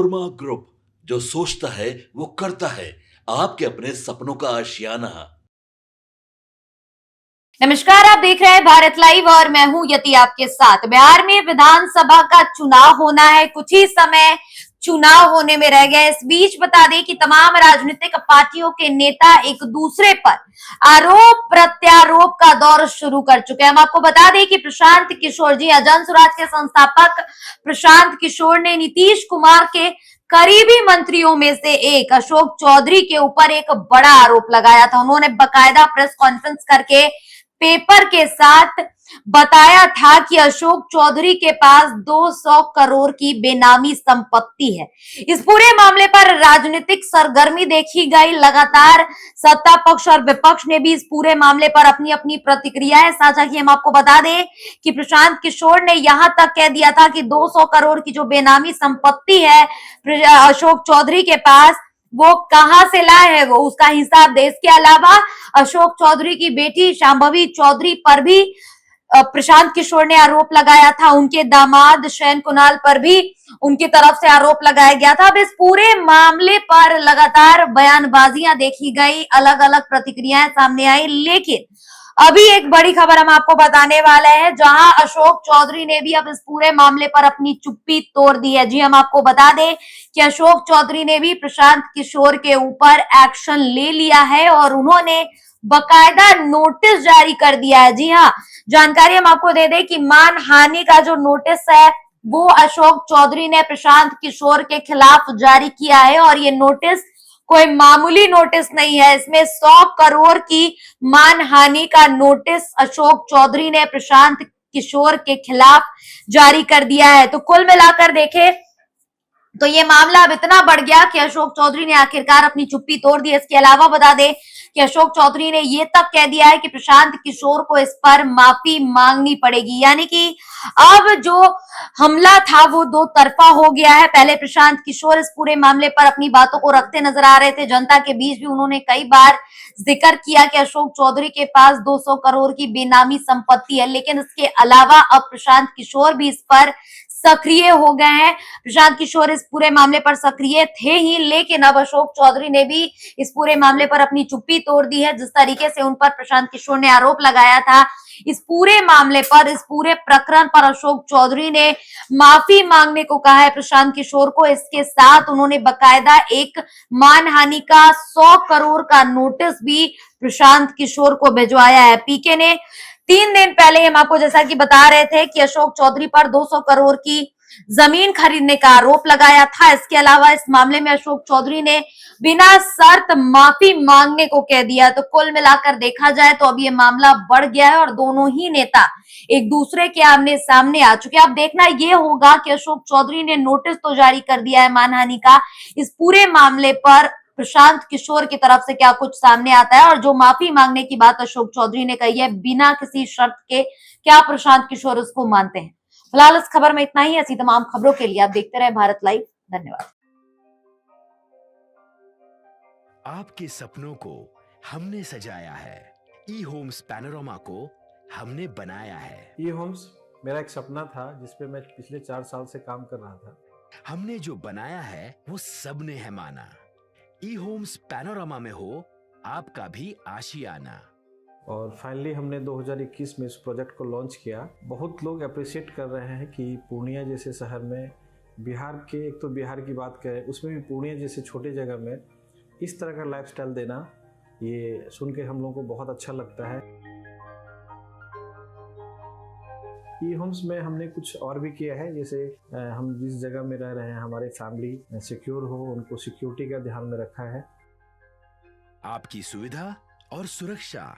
Manorama group, जो सोचता है वो करता है। आपके अपने सपनों का आशियाना। नमस्कार, आप देख रहे हैं भारत लाइव और मैं हूं यति आपके साथ। बिहार में विधानसभा का चुनाव होना है, कुछ ही समय चुनाव होने में रह गया। इस बीच बता दें कि तमाम राजनीतिक पार्टियों के नेता एक दूसरे पर आरोप प्रत्यारोप का दौर शुरू कर चुके हैं। हम आपको बता दें कि प्रशांत किशोर जी, जन स्वराज के संस्थापक प्रशांत किशोर ने नीतीश कुमार के करीबी मंत्रियों में से एक अशोक चौधरी के ऊपर एक बड़ा आरोप लगाया था। उन्होंने बकायदा प्रेस कॉन्फ्रेंस करके पेपर के साथ बताया था कि अशोक चौधरी के पास 200 करोड़ की बेनामी संपत्ति है। इस पूरे मामले पर राजनीतिक सरगर्मी देखी गई। लगातार सत्ता पक्ष और विपक्ष ने भी इस पूरे मामले पर अपनी अपनी प्रतिक्रियाएं साझा की। हम आपको बता दें कि प्रशांत किशोर ने यहां तक कह दिया था कि 200 करोड़ की जो बेनामी संपत्ति है अशोक चौधरी के पास, वो कहां से लाए हैं, वो उसका हिसाब दे। इसके अलावा अशोक चौधरी की बेटी शांभवी चौधरी पर भी प्रशांत किशोर ने आरोप लगाया था। उनके दामाद शयन कुणाल पर भी उनकी तरफ से आरोप लगाया गया था। अब इस पूरे मामले पर लगातार बयानबाजियां देखी गई, अलग अलग प्रतिक्रियाएं सामने आई, लेकिन अभी एक बड़ी खबर हम आपको बताने वाले हैं, जहां अशोक चौधरी ने भी अब इस पूरे मामले पर अपनी चुप्पी तोड़ दी है। जी, हम आपको बता दें कि अशोक चौधरी ने भी प्रशांत किशोर के ऊपर एक्शन ले लिया है और उन्होंने बकायदा नोटिस जारी कर दिया है। जी हाँ, जानकारी हम आपको दे दें कि मानहानि का जो नोटिस है वो अशोक चौधरी ने प्रशांत किशोर के खिलाफ जारी किया है और ये नोटिस कोई मामूली नोटिस नहीं है। इसमें 100 करोड़ की मानहानि का नोटिस अशोक चौधरी ने प्रशांत किशोर के खिलाफ जारी कर दिया है। तो कुल मिलाकर देखें तो ये मामला अब इतना बढ़ गया कि अशोक चौधरी ने आखिरकार अपनी चुप्पी तोड़ दी। इसके अलावा बता दें कि अशोक चौधरी ने ये तक कह दिया है कि प्रशांत किशोर को इस पर माफी मांगनी पड़ेगी, यानी कि अब जो हमला था वो दो तरफा हो गया है। पहले प्रशांत किशोर इस पूरे मामले पर अपनी बातों को रखते नजर आ रहे थे, जनता के बीच भी उन्होंने कई बार जिक्र किया कि अशोक चौधरी के पास 200 करोड़ की बेनामी संपत्ति है, लेकिन इसके अलावा अब प्रशांत किशोर भी इस पर सक्रिय हो गए हैं। प्रशांत किशोर इस पूरे मामले पर सक्रिय थे ही, लेकिन अब अशोक चौधरी ने भी इस पूरे मामले पर अपनी चुप्पी तोड़ दी है। जिस तरीके से उन पर प्रशांत किशोर ने आरोप लगाया था, इस पूरे मामले पर, इस पूरे प्रकरण पर अशोक चौधरी ने माफी मांगने को कहा है प्रशांत किशोर को। इसके साथ उन्होंने बकायदा एक मानहानि का 100 करोड़ का नोटिस भी प्रशांत किशोर को भिजवाया है। पीके ने 3 दिन पहले हम आपको जैसा कि बता रहे थे कि अशोक चौधरी पर 200 करोड़ की जमीन खरीदने का आरोप लगाया था। इसके अलावा इस मामले में अशोक चौधरी ने बिना शर्त माफी मांगने को कह दिया। तो कुल मिलाकर देखा जाए तो अब ये मामला बढ़ गया है और दोनों ही नेता एक दूसरे के आमने सामने आ चुके हैं। अब देखना ये होगा कि अशोक चौधरी ने नोटिस तो जारी कर दिया है मानहानि का, इस पूरे मामले पर प्रशांत किशोर की तरफ से क्या कुछ सामने आता है, और जो माफी मांगने की बात अशोक चौधरी ने कही है बिना किसी शर्त के, क्या प्रशांत किशोर उसको मानते हैं। फिलहाल इस खबर में इतना ही। ऐसी तमाम खबरों के लिए आप देखते रहे भारत लाइव। धन्यवाद। आपके सपनों को हमने सजाया है, ई होम्स पैनोरमा को हमने बनाया है। ई होम्स मेरा एक सपना था जिसपे मैं पिछले 4 साल से काम कर रहा था। हमने जो बनाया है वो सबने है माना। ई होम्स पैनोरमा में हो आपका भी आशियाना। और फाइनली हमने 2021 में इस प्रोजेक्ट को लॉन्च किया। बहुत लोग अप्रिशिएट कर रहे हैं कि पूर्णिया जैसे शहर में, बिहार के, एक तो बिहार की बात करें उसमें भी पूर्णिया जैसे छोटे जगह में इस तरह का लाइफस्टाइल देना, ये सुन के हम लोगों को बहुत अच्छा लगता है। ई होम्स में हमने कुछ और भी किया है, जैसे हम जिस जगह में रह रहे हैं हमारे फैमिली सिक्योर हो, उनको सिक्योरिटी का ध्यान में रखा है। आपकी सुविधा और सुरक्षा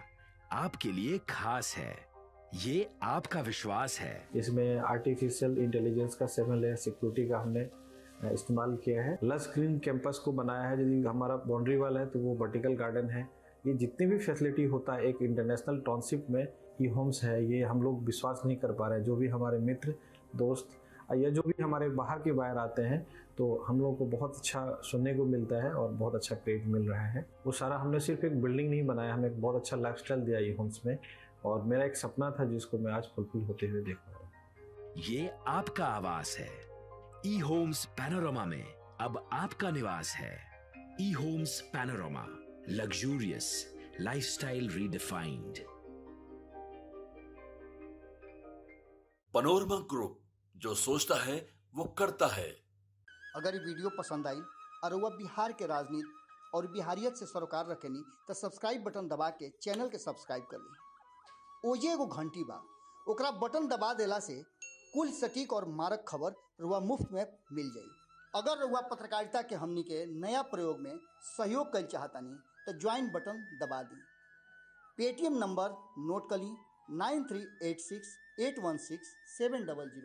आपके लिए खास है, ये आपका विश्वास है। इसमें आर्टिफिशियल इंटेलिजेंस का 7 लेयर सिक्योरिटी का हमने इस्तेमाल किया है। लस ग्रीन कैंपस को बनाया है। यदि हमारा बाउंड्री वाल है तो वो वर्टिकल गार्डन है। ये जितनी भी फैसिलिटी होता है एक इंटरनेशनल टाउनशिप में, ई होम्स है, ये हम लोग विश्वास नहीं कर पा रहे हैं। जो भी हमारे मित्र, दोस्त या जो भी हमारे बाहर के बाहर आते हैं तो हम लोगों को बहुत अच्छा सुनने को मिलता है और बहुत अच्छा क्रेडिट मिल रहा है। वो सारा हमने सिर्फ एक बिल्डिंग नहीं बनाया, हमें एक बहुत अच्छा लाइफस्टाइल दिया ई होम्स में, और मेरा एक सपना था जिसको मैं आज फुलफिल होते हुए देख रहा हूँ। ये आपका आवास है। ई होम्स पैनोरमा में अब आपका निवास है E Homes Panorama, luxurious lifestyle redefined. Panorama Group, जो सोचता है वो करता है। अगर ये वीडियो पसंद आई और वह बिहार के राजनीति और बिहारियत से सरोकार रखेनी तो सब्सक्राइब बटन दबा के चैनल के सब्सक्राइब कर ली। ओजे एगो घंटी बा, ओकरा बटन दबा देला से कुल सटीक और मारक खबर रुआ मुफ्त में मिल जाई। अगर रुआ पत्रकारिता के हमनी के नया प्रयोग में सहयोग कर चाहतानी तो ज्वाइन बटन दबा दी। पेटीएम नंबर नोट कर ली 9386816700।